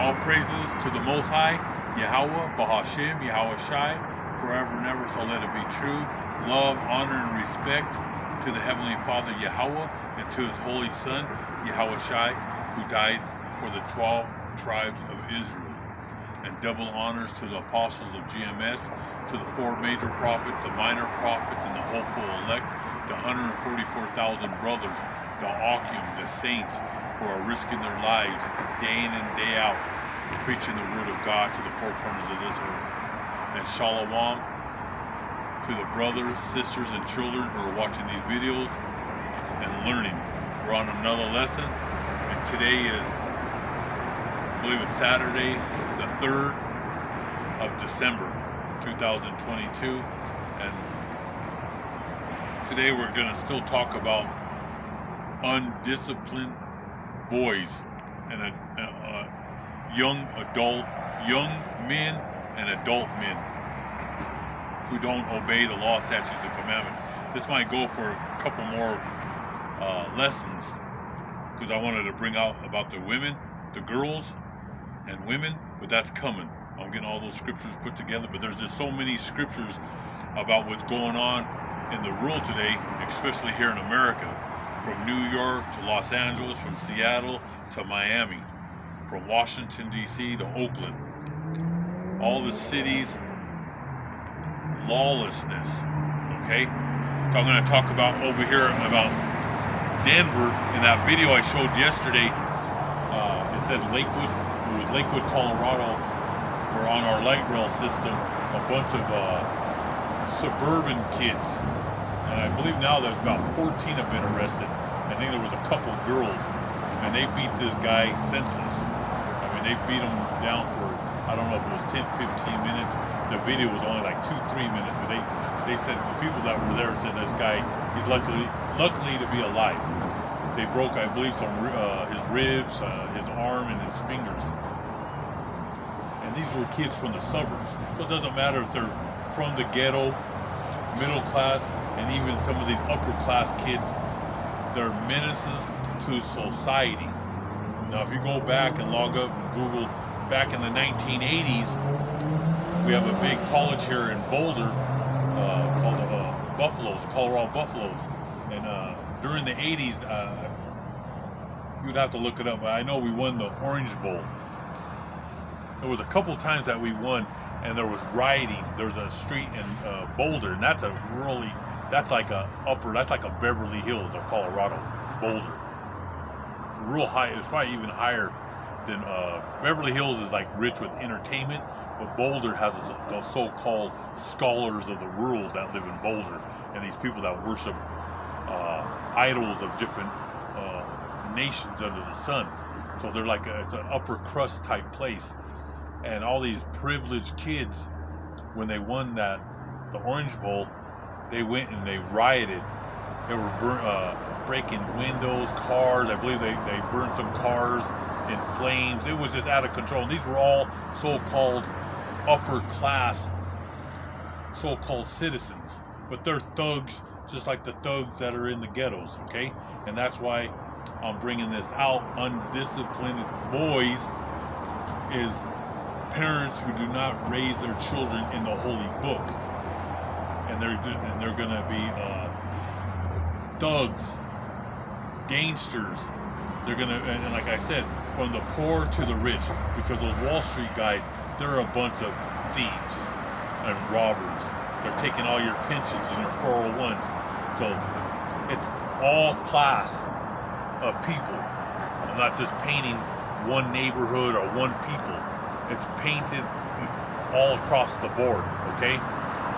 All praises to the Most High, Yahweh, Bahashim, Yahweh Shai, forever and ever, so let it be true. Love, honor, and respect to the Heavenly Father, Yahweh, and to His Holy Son, Yahweh Shai, who died for the 12 tribes of Israel. And double honors to the apostles of GMS, to the 4 major prophets, the minor prophets, and the hopeful elect, the 144,000 brothers, the Akim, the saints, who are risking their lives day in and day out, preaching the word of God to the four corners of this earth. And shalom to the brothers, sisters, and children who are watching these videos and learning. We're on another lesson, and today is, I believe it's Saturday, the 3rd of December, 2022, and today we're going to still talk about undisciplined boys and young men and adult men who don't obey the law, statutes, and commandments. This might go for a couple more lessons, because I wanted to bring out about the women, the girls and women, but that's coming. I'm getting all those scriptures put together, but there's just so many scriptures about what's going on in the world today, especially here in America. From New York to Los Angeles, from Seattle to Miami, from Washington, D.C. to Oakland. All the cities, lawlessness, okay? So I'm going to talk about over here about Denver. In that video I showed yesterday, it said Lakewood. It was Lakewood, Colorado, where on our light rail system, a bunch of suburban kids, and I believe now there's about 14 have been arrested. I think there was a couple girls, and they beat this guy senseless. I mean, they beat him down for, I don't know if it was 10, 15 minutes. The video was only like 2-3 minutes, but they said, the people that were there said this guy, he's luckily to be alive. They broke, I believe, some his ribs, his arm, and his fingers. And these were kids from the suburbs. So it doesn't matter if they're from the ghetto, middle class, and even some of these upper class kids. They're menaces to society. Now, if you go back and log up and Google, back in the 1980s, we have a big college here in Boulder called the Buffaloes, Colorado Buffaloes. And during the 80s, you'd have to look it up, but I know we won the Orange Bowl. There was a couple times that we won, and there was rioting. There's a street in Boulder, and that's like a Beverly Hills of Colorado, Boulder. Real high. It's probably even higher than Beverly Hills is like rich with entertainment, but Boulder has those so-called scholars of the world that live in Boulder, and these people that worship idols of different nations under the sun. So they're like it's an upper crust type place, and all these privileged kids, when they won the Orange Bowl, they went and they rioted. They were breaking windows, cars. I believe they burned some cars in flames. It was just out of control. And these were all so-called upper class, so-called citizens. But they're thugs, just like the thugs that are in the ghettos, okay? And that's why I'm bringing this out. Undisciplined boys is parents who do not raise their children in the holy book. And they're gonna be thugs, gangsters. They're gonna, and like I said, from the poor to the rich, because those Wall Street guys, they're a bunch of thieves and robbers. They're taking all your pensions and your 401s. So it's all class of people. I'm not just painting one neighborhood or one people. It's painted all across the board, okay?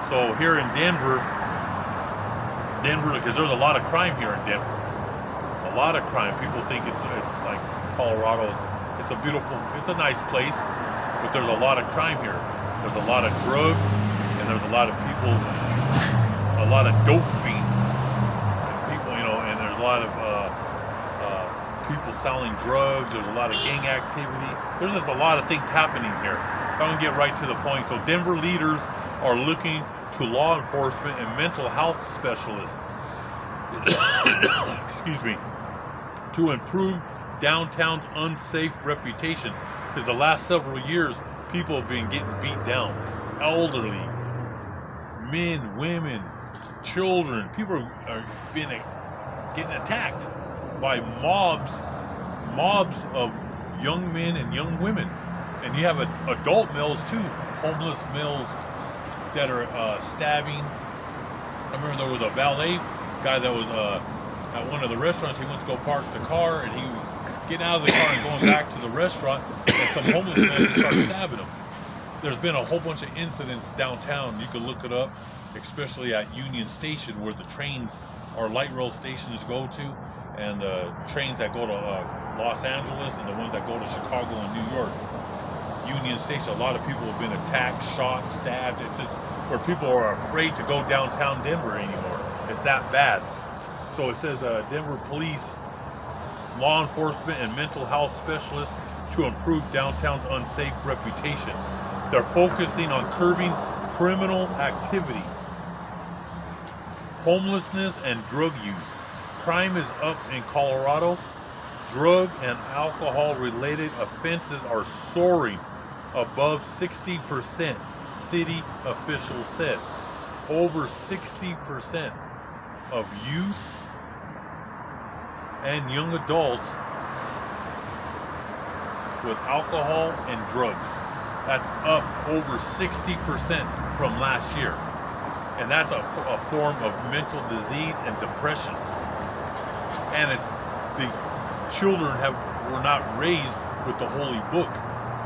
So here in Denver, because there's a lot of crime here in Denver. A lot of crime. People think it's like Colorado's. It's a nice place, but there's a lot of crime here. There's a lot of drugs, and there's a lot of people, a lot of dope fiends, and people, and there's a lot of people selling drugs. There's a lot of gang activity. There's just a lot of things happening here. I'm gonna get right to the point. So Denver leaders are looking to law enforcement and mental health specialists excuse me, to improve downtown's unsafe reputation. Because the last several years, people have been getting beat down. Elderly, men, women, children. People are getting attacked by mobs of young men and young women. And you have adult males too, homeless males that are stabbing. I remember there was a valet guy that was at one of the restaurants. He went to go park the car, and he was getting out of the car and going back to the restaurant, and some homeless men just started stabbing him. There's been a whole bunch of incidents downtown. You can look it up, especially at Union Station, where the trains or light rail stations go to, and the trains that go to Los Angeles and the ones that go to Chicago and New York. Union Station, a lot of people have been attacked, shot, stabbed. It's just where people are afraid to go downtown Denver anymore. It's that bad. So it says Denver police, law enforcement, and mental health specialists to improve downtown's unsafe reputation. They're focusing on curbing criminal activity, homelessness, and drug use. Crime is up in Colorado. Drug and alcohol-related offenses are soaring above 60%, city officials said. Over 60% of youth and young adults with alcohol and drugs. That's up over 60% from last year. And that's a form of mental disease and depression. And it's the children were not raised with the holy book.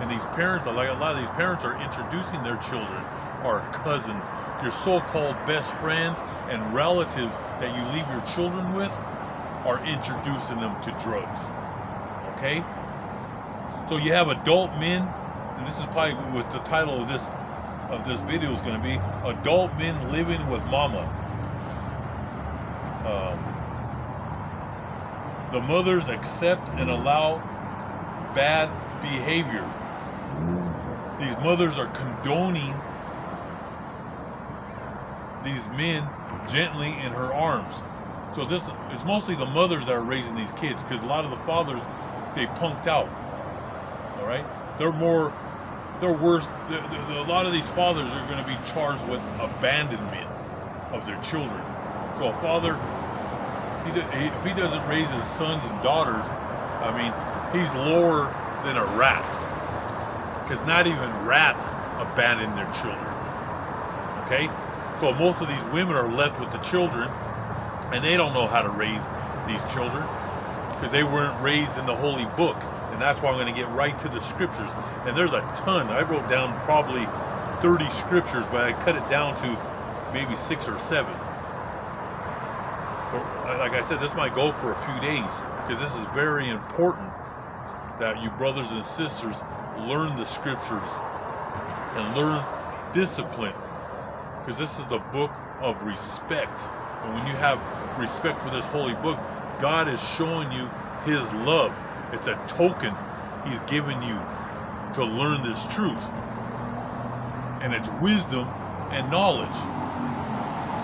And these parents, like a lot of these parents, are introducing their children, or cousins, your so-called best friends and relatives that you leave your children with, are introducing them to drugs. Okay? So you have adult men, and this is probably what the title of this video is going to be: adult men living with mama. The mothers accept and allow bad behavior. These mothers are condoning these men gently in her arms. So it's mostly the mothers that are raising these kids, because a lot of the fathers, they punked out. All right, they're worse. A lot of these fathers are going to be charged with abandonment of their children. So a father, if he doesn't raise his sons and daughters, I mean, he's lower than a rat, because not even rats abandon their children. Okay, so most of these women are left with the children, and they don't know how to raise these children because they weren't raised in the holy book. And that's why I'm going to get right to the scriptures. And there's a ton. I wrote down probably 30 scriptures, but I cut it down to maybe 6 or 7. But like I said, this might go for a few days, because this is very important that you brothers and sisters learn the scriptures and learn discipline, because this is the book of respect. And when you have respect for this holy book, God is showing you his love. It's a token he's given you to learn this truth. And it's wisdom and knowledge.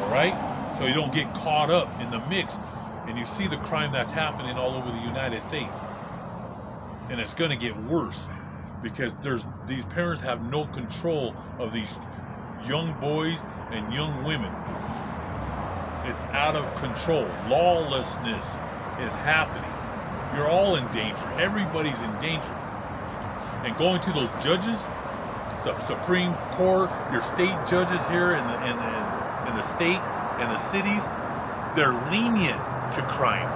All right? So you don't get caught up in the mix. And you see the crime that's happening all over the United States. And it's going to get worse, because these parents have no control of these young boys and young women. It's out of control. Lawlessness is happening. You're all in danger. Everybody's in danger. And going to those judges, the Supreme Court, your state judges here in the state and the cities, they're lenient to crime.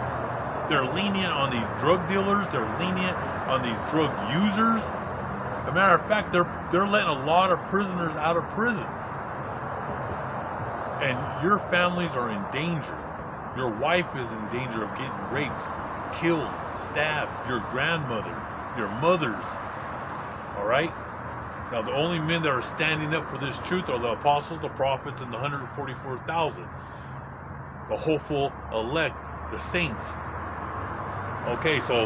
They're lenient on these drug dealers. They're lenient on these drug users. As a matter of fact, they're letting a lot of prisoners out of prison. And your families are in danger. Your wife is in danger of getting raped, killed, stabbed. Your grandmother, your mothers. All right? Now, the only men that are standing up for this truth are the apostles, the prophets, and the 144,000. The hopeful elect, the saints. Okay, so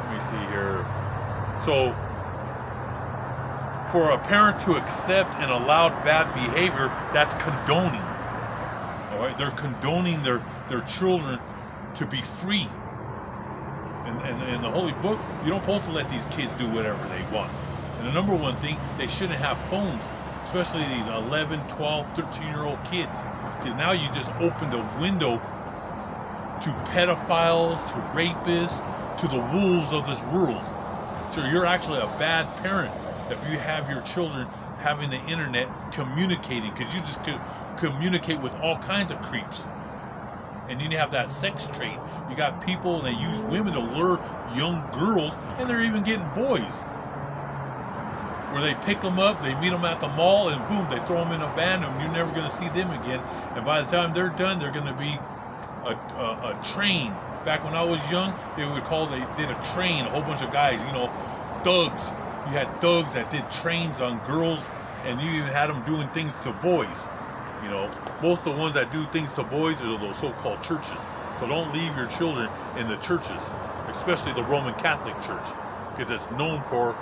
let me see here. So, for a parent to accept and allow bad behavior, that's condoning. All right, they're condoning their children to be free. in the Holy Book, you don't supposed to let these kids do whatever they want. And the number one thing, they shouldn't have phones, especially these 11, 12, 13-year-old kids. Because now you just opened a window to pedophiles, to rapists, to the wolves of this world. So you're actually a bad parent if you have your children having the internet communicating, because you just communicate with all kinds of creeps. And then you have that sex trade. You got people, and they use women to lure young girls, and they're even getting boys. Where they pick them up, they meet them at the mall, and boom, they throw them in a van, and you're never going to see them again. And by the time they're done, they're going to be a train. Back when I was young, they did a train, a whole bunch of guys, thugs. You had thugs that did trains on girls, and you even had them doing things to boys. Most of the ones that do things to boys are those so-called churches. So don't leave your children in the churches, especially the Roman Catholic Church, because it's known for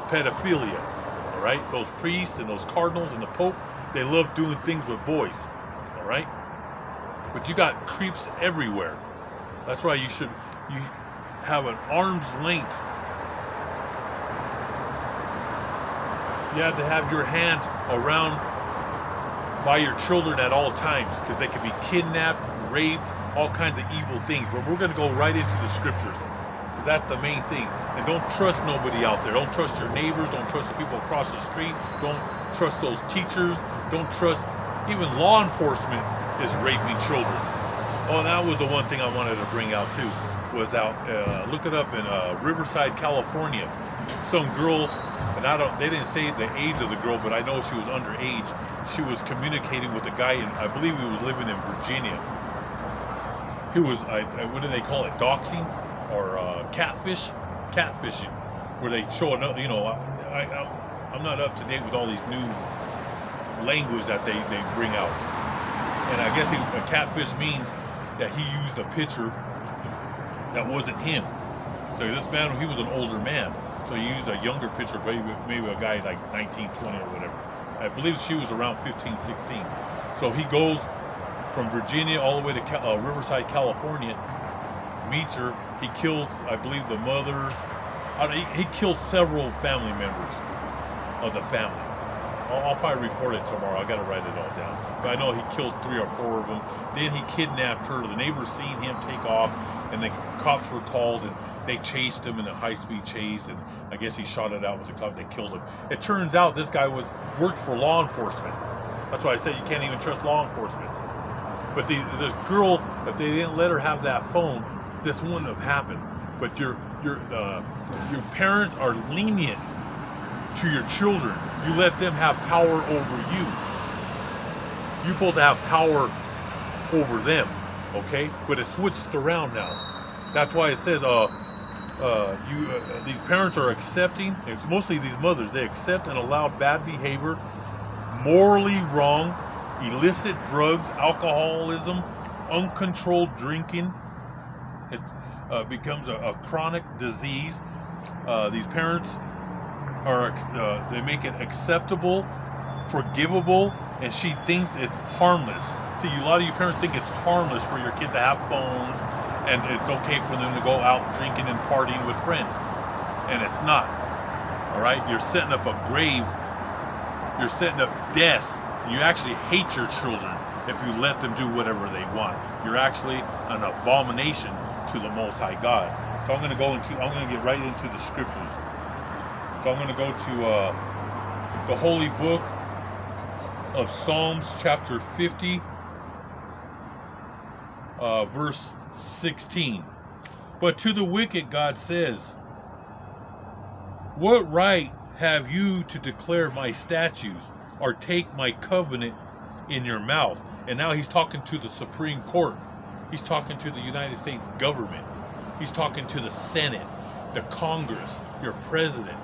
pedophilia. All right, those priests and those cardinals and the Pope, they love doing things with boys. All right, but you got creeps everywhere. That's why you have an arm's length. You have to have your hands around by your children at all times, because they can be kidnapped, raped, all kinds of evil things. But we're going to go right into the scriptures, because that's the main thing. And don't trust nobody out there. Don't trust your neighbors. Don't trust the people across the street. Don't trust those teachers. Don't trust even law enforcement is raping children. Oh, and that was the one thing I wanted to bring out too. Was out look it up in Riverside, California. Some girl, and they didn't say the age of the girl, but I know she was underage. She was communicating with a guy, and I believe he was living in Virginia. He was, what do they call it, doxing or catfishing, where they show another. I'm not up to date with all these new language that they bring out. And I guess a catfish means that he used a picture that wasn't him. So this man, he was an older man. So he used a younger picture, maybe a guy like 19, 20 or whatever. I believe she was around 15, 16. So he goes from Virginia all the way to Riverside, California, meets her. He kills, I believe, the mother. He kills several family members of the family. I'll probably report it tomorrow. I got to write it all down. But I know he killed 3 or 4 of them. Then he kidnapped her. The neighbors seen him take off, and the cops were called, and they chased him in a high-speed chase. And I guess he shot it out with the cop. They killed him. It turns out this guy worked for law enforcement. That's why I said you can't even trust law enforcement. But this girl, if they didn't let her have that phone, this wouldn't have happened. But your parents are lenient to your children. You let them have power over you. You're supposed to have power over them, okay? But it's switched around now. That's why it says these parents are accepting. It's mostly these mothers. They accept and allow bad behavior, morally wrong, illicit drugs, alcoholism, uncontrolled drinking. It becomes a chronic disease. These parents they make it acceptable, forgivable, and she thinks it's harmless. See, a lot of you parents think it's harmless for your kids to have phones, and it's okay for them to go out drinking and partying with friends. And it's not. All right? You're setting up a grave. You're setting up death. You actually hate your children if you let them do whatever they want. You're actually an abomination to the Most High God. So I'm going to get right into the scriptures. So I'm going to go to the Holy Book of Psalms, chapter 50, verse 16. But to the wicked, God says, what right have you to declare my statutes or take my covenant in your mouth? And now he's talking to the Supreme Court. He's talking to the United States government. He's talking to the Senate, the Congress, your president,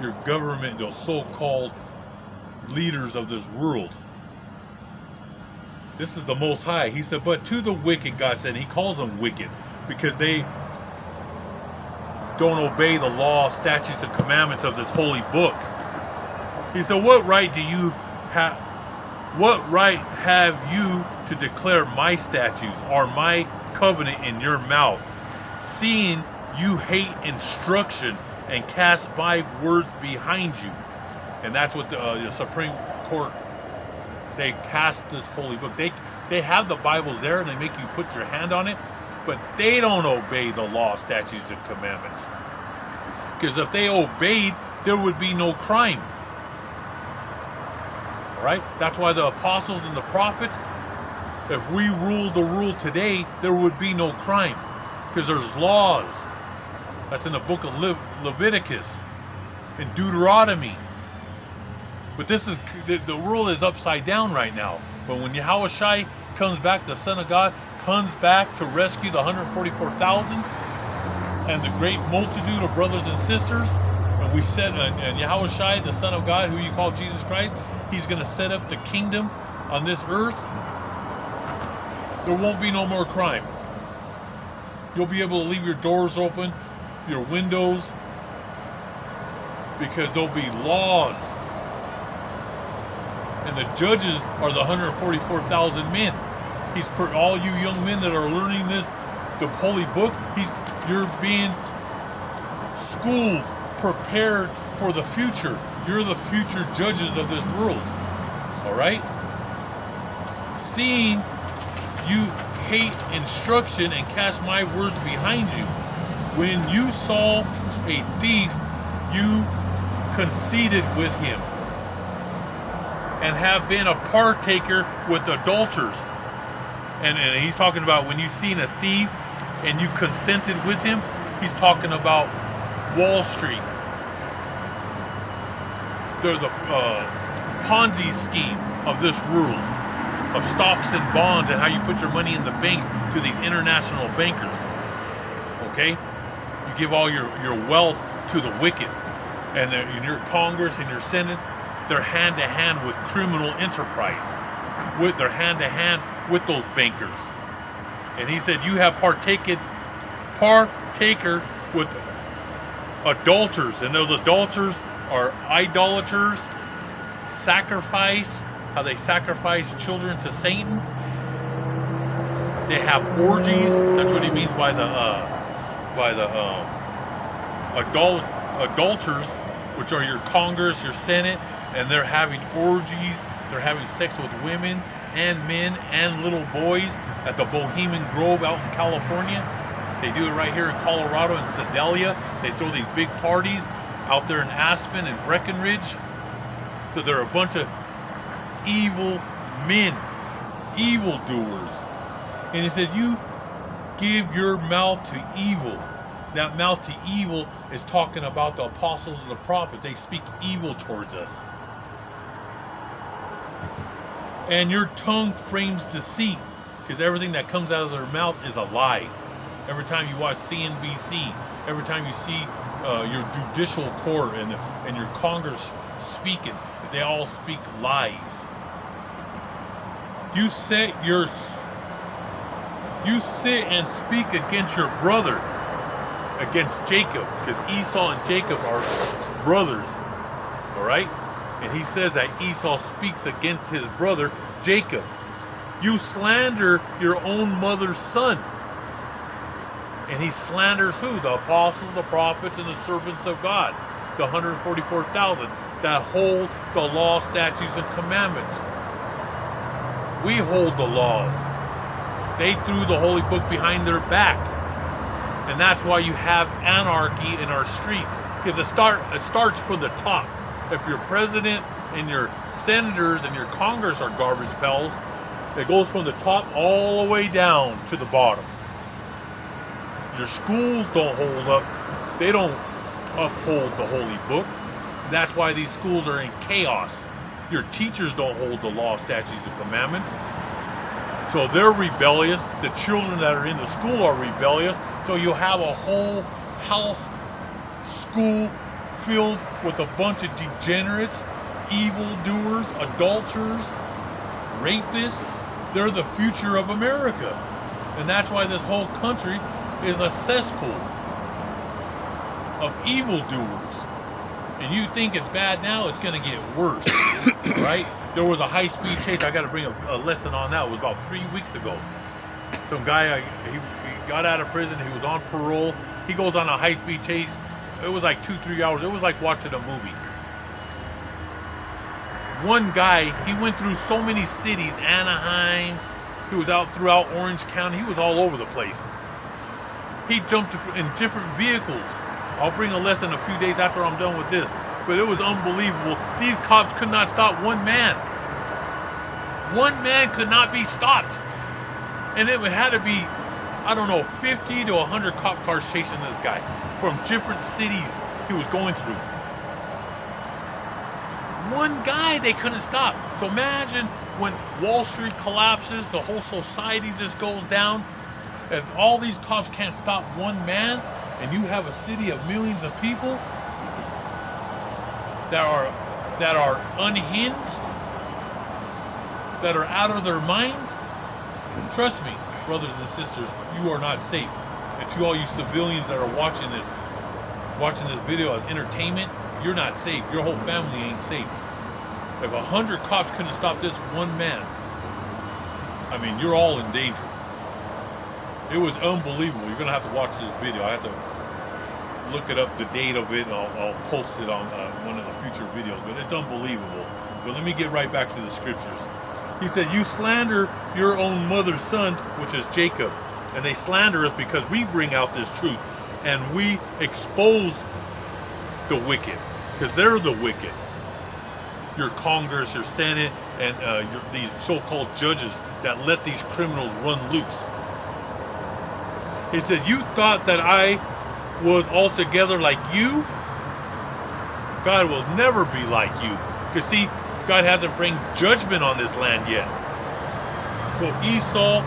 your government, those so-called leaders of this world. This is the Most High. He said, but to the wicked, God said, he calls them wicked because they don't obey the law, statutes, and commandments of this holy book. He said, what right have you to declare my statutes or my covenant in your mouth? seeing you hate instruction and cast my words behind you. And that's what the Supreme Court, they cast this holy book. They have the Bibles there and they make you put your hand on it, but they don't obey the law, statutes, and commandments. Because if they obeyed, there would be no crime. All right? That's why the apostles and the prophets, if we ruled the world today, there would be no crime. Because there's laws. That's in the book of Leviticus and Deuteronomy. But this is, the world is upside down right now. But when Yahushua comes back, the Son of God comes back to rescue the 144,000 and the great multitude of brothers and sisters, and we said, and Yahushua, the Son of God, who you call Jesus Christ, he's going to set up the kingdom on this earth. There won't be no more crime. You'll be able to leave your doors open, your windows, because there'll be laws. And the judges are the 144,000 men. He's all you young men that are learning this, the holy book, you're being schooled, prepared for the future. You're the future judges of this world. All right? Seeing you hate instruction and cast my words behind you. When you saw a thief, you conceded with him, and have been a partaker with adulterers. And he's talking about when you've seen a thief and you consented with him, he's talking about Wall Street. They're the Ponzi scheme of this world, of stocks and bonds and how you put your money in the banks to these international bankers. Okay? You give all your wealth to the wicked. And in your Congress and your Senate, they're hand to hand with criminal enterprise. They're hand to hand with those bankers. And he said, you have partaker with adulterers. And those adulterers are idolaters, sacrifice, how they sacrifice children to Satan. They have orgies. That's what he means by the adulterers, which are your Congress, your Senate, and they're having orgies. They're having sex with women and men and little boys at the Bohemian Grove out in California. They do it right here in Colorado and Sedalia. They throw these big parties out there in Aspen and Breckenridge. So they're a bunch of evil men, evil doers. And he said, you give your mouth to evil. That mouth to evil is talking about the apostles and the prophets. They speak evil towards us. And your tongue frames deceit, because everything that comes out of their mouth is a lie. Every time you watch CNBC, every time you see your judicial court and your Congress speaking, they all speak lies. You sit and speak against your brother, against Jacob, because Esau and Jacob are brothers, all right? And he says that Esau speaks against his brother Jacob. You slander your own mother's son. And he slanders who? The apostles, the prophets, and the servants of God, the 144,000 that hold the law, statutes, and commandments. We hold the laws. They threw the holy book behind their back. And that's why you have anarchy in our streets, because it starts from the top. If your president and your senators and your Congress are garbage pails, it goes from the top all the way down to the bottom. Your schools don't hold up. They don't uphold the holy book. That's why these schools are in chaos. Your teachers don't hold the law, statutes, and commandments. So they're rebellious. The children that are in the school are rebellious. So you have a whole house school filled with a bunch of degenerates, evildoers, adulterers, rapists. They're the future of America. And that's why this whole country is a cesspool of evildoers. And you think it's bad now, it's going to get worse, right? There was a high-speed chase. I got to bring a lesson on that. It was about 3 weeks ago. Some guy, he got out of prison. He was on parole. He goes on a high-speed chase. It was like 2-3 hours. It was like watching a movie. One guy, he went through so many cities, Anaheim, he was out throughout Orange County, he was all over the place. He jumped in different vehicles. I'll bring a lesson a few days after I'm done with this, but it was unbelievable. These cops could not stop one man. One man could not be stopped. And it had to be, I don't know, 50 to 100 cop cars chasing this guy from different cities he was going through. One guy they couldn't stop. So imagine when Wall Street collapses, the whole society just goes down, and all these cops can't stop one man, and you have a city of millions of people that are unhinged, that are out of their minds. Trust me, brothers and sisters, you are not safe. And to all you civilians that are watching this video as entertainment, you're not safe. Your whole family ain't safe. If 100 cops couldn't stop this one man, I mean, you're all in danger. It was unbelievable. You're gonna have to watch this video. I have to look it up, the date of it, and I'll post it on one of the future videos. But it's unbelievable. But let me get right back to the scriptures. He said, "You slander your own mother's son," which is Jacob, and they slander us because we bring out this truth and we expose the wicked, because they're the wicked. Your Congress, your Senate, and these so-called judges that let these criminals run loose. He said, "You thought that I was altogether like you? God will never be like you." Because see, God hasn't bring judgment on this land yet. So Esau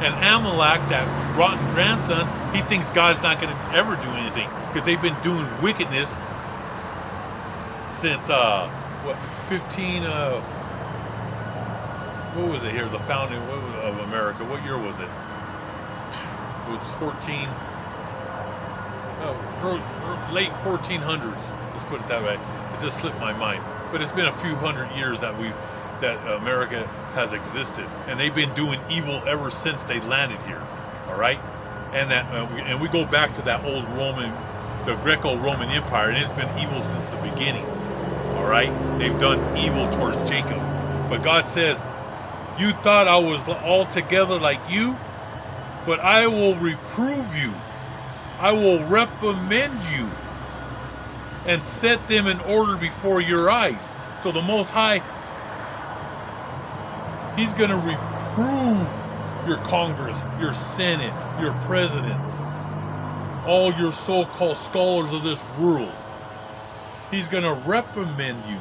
and Amalek, that rotten grandson, he thinks God's not going to ever do anything because they've been doing wickedness since 15 what was it here, the founding of America? What year was it? It was 14 late 1400s, let's put it that way. It just slipped my mind, but it's been a few hundred years that America has existed, and they've been doing evil ever since they landed here. All right, and we go back to that old the Greco-Roman Empire, and it's been evil since the beginning. All right, they've done evil towards Jacob, but God says, "You thought I was altogether like you, but I will reprove you. I will reprimand you and set them in order before your eyes." So the Most High, He's going to reprove your Congress, your Senate, your president, all your so-called scholars of this world. He's going to reprimand you.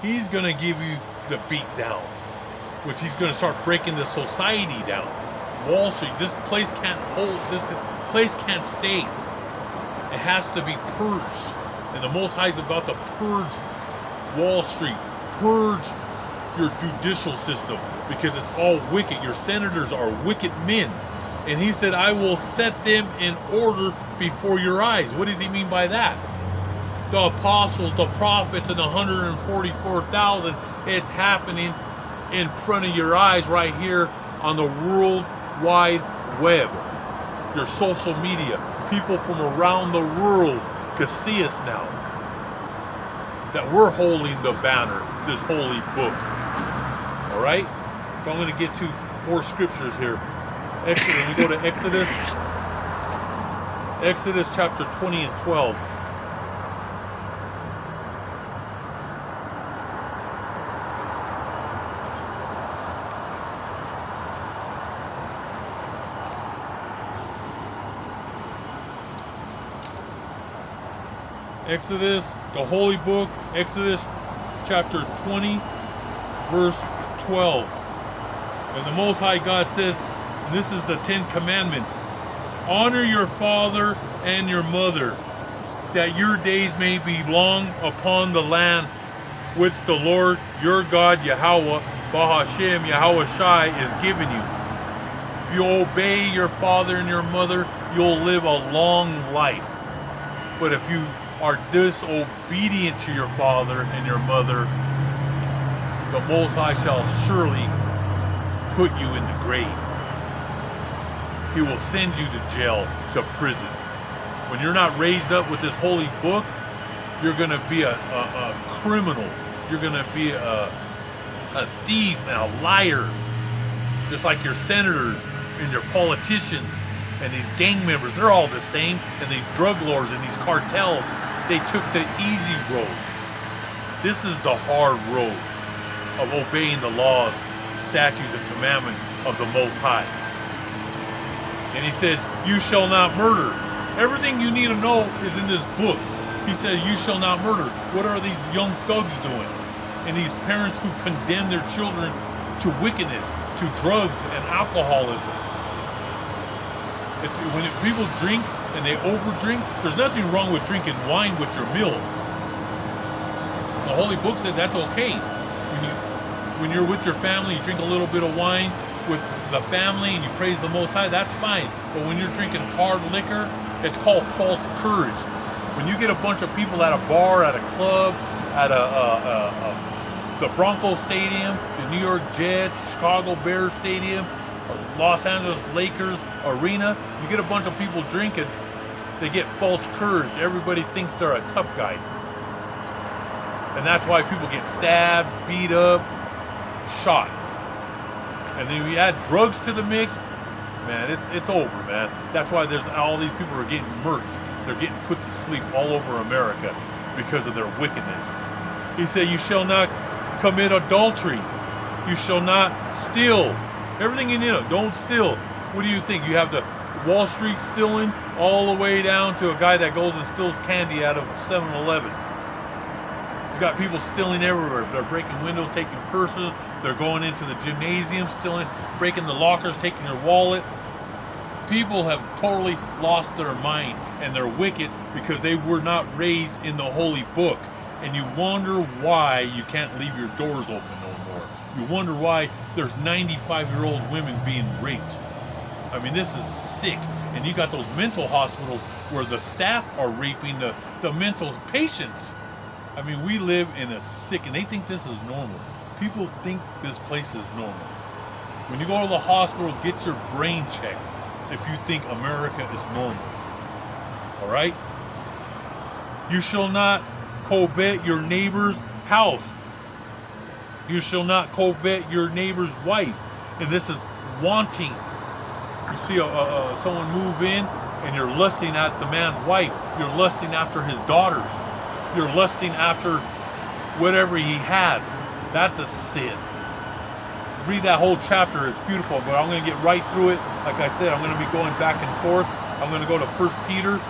He's going to give you the beat down, which He's going to start breaking the society down. Wall Street, this place can't hold, this place can't stay. It has to be purged. And the Most High is about to purge Wall Street, purge your judicial system, because it's all wicked. Your senators are wicked men. And He said, "I will set them in order before your eyes." What does He mean by that? The apostles, the prophets, and the 144,000, it's happening in front of your eyes right here on the World Wide Web. Your social media, people from around the world can see us now, that we're holding the banner, this holy book. All right, so I'm going to get to more scriptures here. Exodus, we go to Exodus chapter 20 and 12. Exodus, the holy book, Exodus chapter 20, verse 12. And the Most High God says, and this is the 10 Commandments, "Honor your father and your mother, that your days may be long upon the land which the Lord your God, Yahweh, Bahashem, Yahweh Shai, is giving you. If you obey your father and your mother, you'll live a long life. But if you are disobedient to your father and your mother, the Most High shall surely put you in the grave." He will send you to jail, to prison. When you're not raised up with this holy book, you're going to be a criminal. You're going to be a thief and a liar. Just like your senators and your politicians and these gang members, they're all the same. And these drug lords and these cartels, they took the easy road. This is the hard road of obeying the laws, statutes, and commandments of the Most High. And he says, you shall not murder. Everything you need to know is in this book. He says, you shall not murder. What are these young thugs doing? And these parents who condemn their children to wickedness, to drugs and alcoholism. When people drink and they overdrink, there's nothing wrong with drinking wine with your meal. The Holy Book said that's okay. When you're with your family, you drink a little bit of wine with the family and you praise the Most High, that's fine. But when you're drinking hard liquor, it's called false courage. When you get a bunch of people at a bar, at a club, at the Broncos Stadium, the New York Jets, Chicago Bears Stadium, Los Angeles Lakers Arena, you get a bunch of people drinking, they get false courage. Everybody thinks they're a tough guy. And that's why people get stabbed, beat up, shot. And then we add drugs to the mix, man, it's over, man. That's why there's all these people are getting murked. They're getting put to sleep all over America because of their wickedness. He said, you shall not commit adultery. You shall not steal. Everything you need, don't steal. What do you think? You have the Wall Street stealing all the way down to a guy that goes and steals candy out of 7-Eleven. You got people stealing everywhere. They're breaking windows, taking purses. They're going into the gymnasium, stealing, breaking the lockers, taking your wallet. People have totally lost their mind and they're wicked because they were not raised in the Holy Book. And you wonder why you can't leave your doors open no more. You wonder why there's 95-year-old women being raped. I mean, this is sick. And you got those mental hospitals where the staff are raping the mental patients. I mean, we live in a sick, and they think this is normal. People think this place is normal. When you go to the hospital, get your brain checked if you think America is normal. All right? You shall not covet your neighbor's house. You shall not covet your neighbor's wife. And this is wanting. You see someone move in and you're lusting at the man's wife. You're lusting after his daughters. You're lusting after whatever he has. That's a sin. Read that whole chapter. It's beautiful, but I'm going to get right through it. Like I said, I'm going to be going back and forth. I'm going to go to 1 Peter.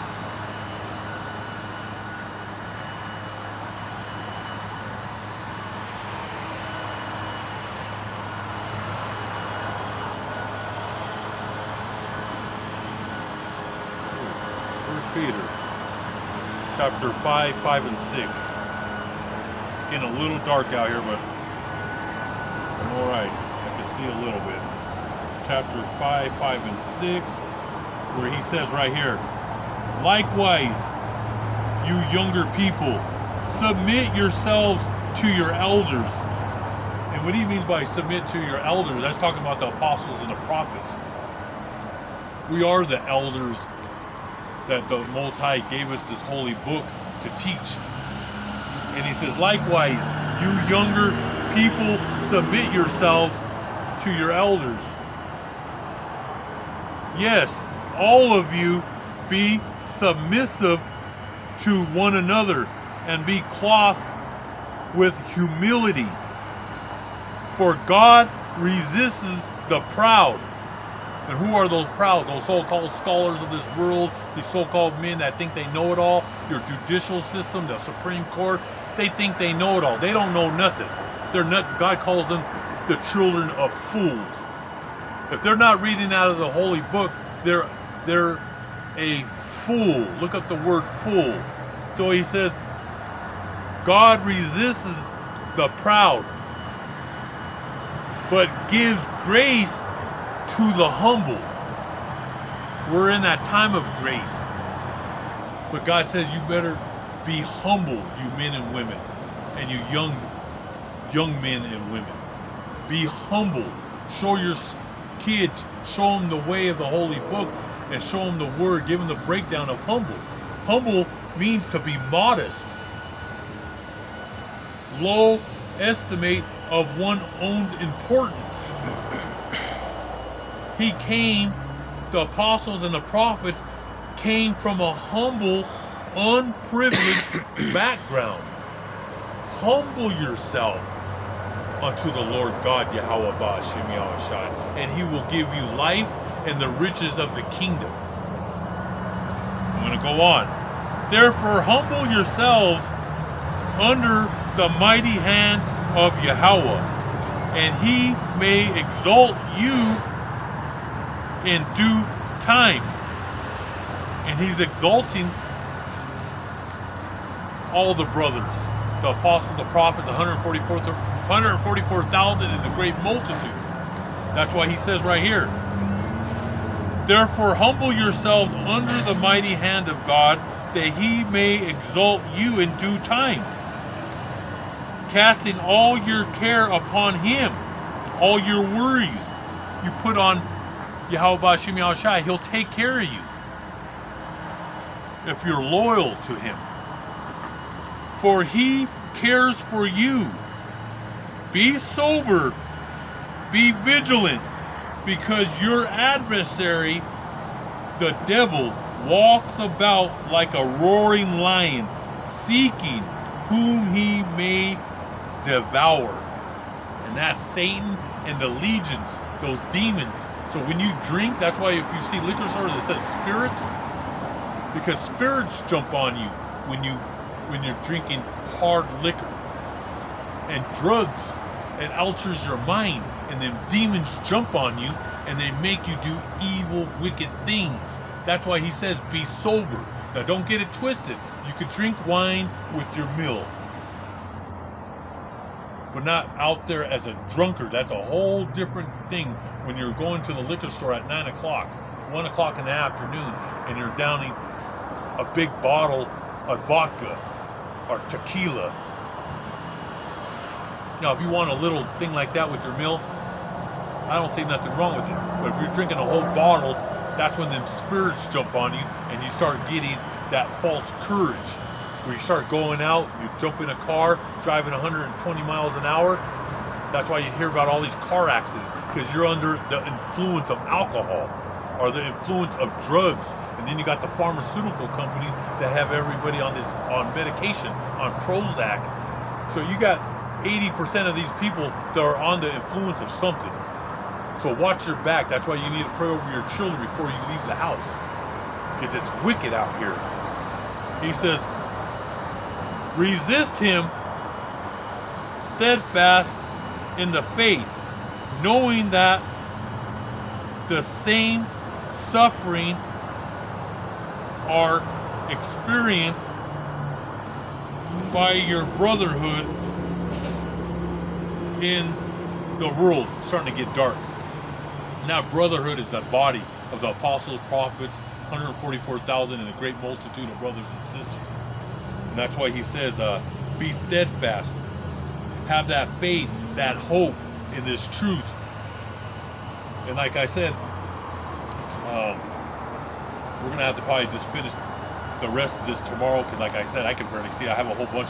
Peter, chapter 5, 5, and 6. It's getting a little dark out here, but I'm all right. I can see a little bit. Chapter 5, 5, and 6, where he says right here, likewise, you younger people, submit yourselves to your elders. And what he means by submit to your elders, that's talking about the apostles and the prophets. We are the elders that the Most High gave us this holy book to teach. And he says, likewise, you younger people, submit yourselves to your elders. Yes, all of you be submissive to one another and be clothed with humility. For God resists the proud. And who are those proud? Those so-called scholars of this world, these so-called men that think they know it all, your judicial system, the Supreme Court, they think they know it all. They don't know nothing. They're not. God calls them the children of fools. If they're not reading out of the holy book, they're a fool. Look up the word fool. So he says, God resists the proud, but gives grace to the humble. We're in that time of grace. But God says you better be humble, you men and women, and you young men and women. Be humble. Show kids, show them the way of the holy book, and show them the word, give them the breakdown of humble. Humble means to be modest, low estimate of one's own importance. He came, the apostles and the prophets came from a humble, unprivileged background. Humble yourself unto the Lord God, Yahweh Ba'ashem Yahushai, and he will give you life and the riches of the kingdom. I'm going to go on. Therefore, humble yourselves under the mighty hand of Yahweh, and he may exalt you in due time. And he's exalting all the brothers, the apostles, the prophets, the 144,000 and the great multitude. That's why he says right here, therefore humble yourselves under the mighty hand of God, that he may exalt you in due time, casting all your care upon him, all your worries you put on Yahweh Ba'ashem Yahushai. He'll take care of you if you're loyal to him. For he cares for you. Be sober, be vigilant, because your adversary, the devil, walks about like a roaring lion, seeking whom he may devour. And that's Satan and the legions, those demons. So when you drink, that's why if you see liquor stores it says spirits, because spirits jump on you when you're drinking hard liquor. And drugs, it alters your mind, and then demons jump on you and they make you do evil, wicked things. That's why he says be sober. Now don't get it twisted. You could drink wine with your meal, but not out there as a drunkard. That's a whole different thing when you're going to the liquor store at 9 o'clock, 1 o'clock in the afternoon, and you're downing a big bottle of vodka or tequila. Now, if you want a little thing like that with your meal, I don't see nothing wrong with it. But if you're drinking a whole bottle, that's when them spirits jump on you and you start getting that false courage. Where you start going out, you jump in a car, driving 120 miles an hour. That's why you hear about all these car accidents, because you're under the influence of alcohol or the influence of drugs. And then you got the pharmaceutical companies that have everybody on medication, on Prozac. So you got 80% of these people that are on the influence of something. So watch your back. That's why you need to pray over your children before you leave the house, because it's wicked out here. He says, resist him steadfast in the faith, knowing that the same suffering are experienced by your brotherhood in the world. It's starting to get dark. Now brotherhood is the body of the apostles, prophets, 144,000 and a great multitude of brothers and sisters. And that's why he says, be steadfast. Have that faith, that hope in this truth. And like I said, we're going to have to probably just finish the rest of this tomorrow, because like I said, I can barely see. I have a whole bunch of